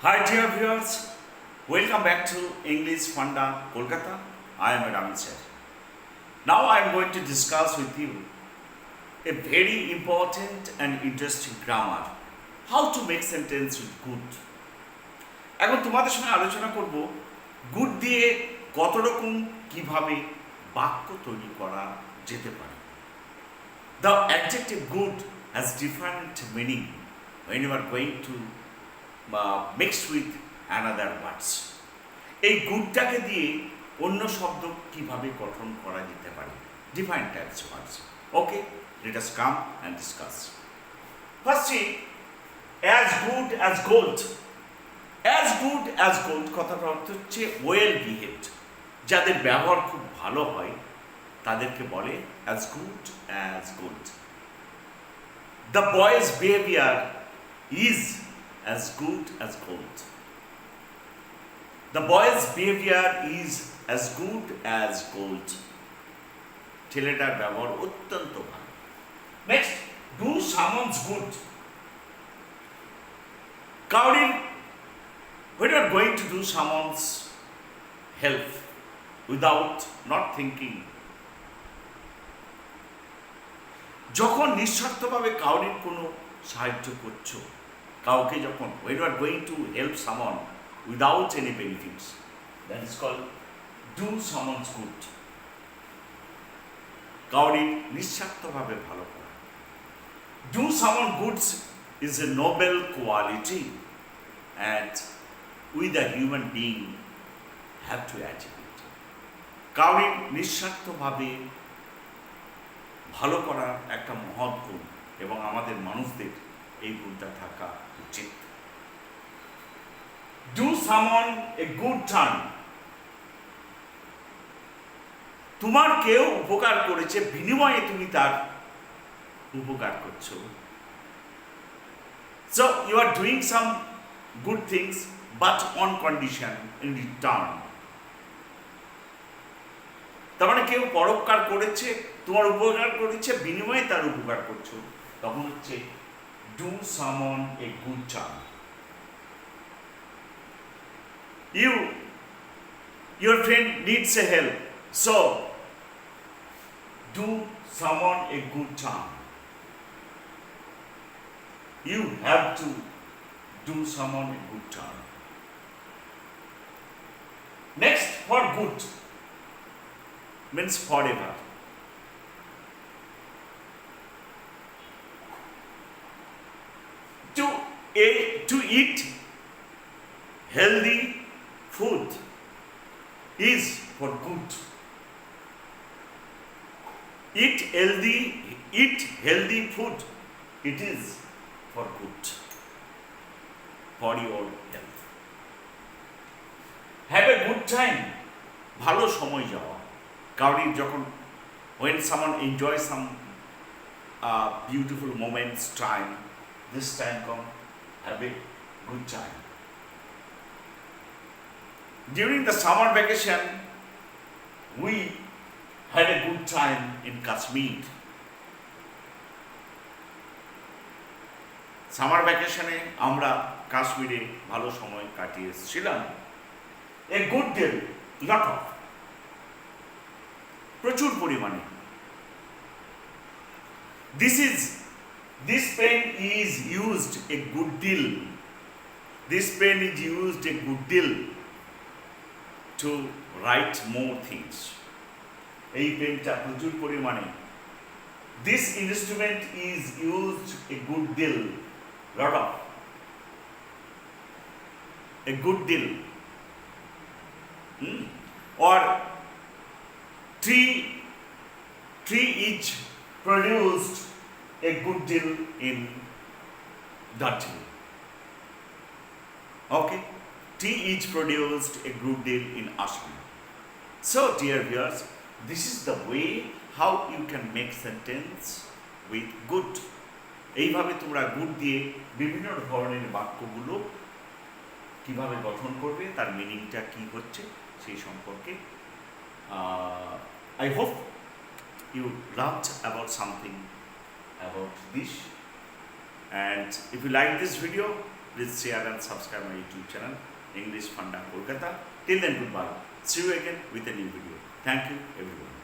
Hi dear viewers, welcome back to English Funda Kolkata. I am Ramit sir. Now I am going to discuss with you a very important and interesting grammar. How to make sentence with good. এখন তোমাদের সঙ্গে আলোচনা করব good দিয়ে কত রকম কিভাবে বাক্য তৈরি করা যেতে পারে। The adjective good has different meaning when you are going to mixed with another words. এই গুডটাকে দিয়ে অন্য শব্দ কিভাবে গঠন করা যেতে পারে, different types words. Okay, let us come and discuss. Firstly, as good as gold. As good as gold কথাটার অর্থ হচ্ছে ওয়েল বিহেভড, যাদের ব্যবহার খুব ভালো হয় তাদেরকে বলে as good as gold. The boys behaviour is as good as gold. The boy's behavior is as good as gold. ছেলেটার ব্যবহার অত্যন্ত ভালো। Next, do someone's good. কাউরির when you are going to do someone's help without not thinking, যখন নিঃস্বার্থভাবে কাউরির কোনো সাহায্য করছো, কাউকে যখন when you are going to help someone without any benefits, that is called do someone's good. কাউরির নিঃস্বার্থভাবে ভালো করা। Do someone good is a noble quality and we the human being have to achieve it. কাউরির নিঃস্বার্থভাবে ভালো করার একটা মহৎ গুণ এবং আমাদের মানুষদের এই গুণটা থাকা উচিত। Do someone a good turn. তোমার কেউ উপকার করেছে, বিনিময়ে তুমি তার উপকার করছো। So you are doing some good things but on condition in return. তার মানে কেউ পরোপকার করেছে, তোমার উপকার করেছে, বিনিময়ে তার উপকার করছো, তখন হচ্ছে do someone a good turn. Your friend needs a help, so do someone a good turn. You have to do someone a good turn. Next, for good means forever. To eat healthy food is for good. Eat healthy food, it is for good, for your health. Have a good time, ভালো সময় যাওয়া। কাউরির যখন when someone enjoys some beautiful moments, time, this time come, have a good time. During the summer vacation, we had a good time in Kashmir. Summer ভ্যাকেশনে আমরা কাশ্মীরে ভালো সময় কাটিয়ে এসেছিলাম। A good deal, lot of, প্রচুর পরিমাণে। This pen is used a good deal. This pen is used a good deal to write more things. এই পেনটা প্রচুর পরিমাণে। This instrument is used a good deal, lot of, a good deal. Or tree each produced a good deal in Darjeeling. Okay, tea each produced a good deal in Assam. So dear viewers, this is the way how you can make sentence with good. এইভাবে তোমরা good দিয়ে বিভিন্ন ধরনের বাক্যগুলো কিভাবে গঠন করবে, তার মিনিংটা কি হচ্ছে সেই সম্পর্কে I hope you learned about something about this, and if you like this video, Please share and subscribe my YouTube channel, English Funda Kolkata. Till then, goodbye. See you again with a new video. Thank you, everyone.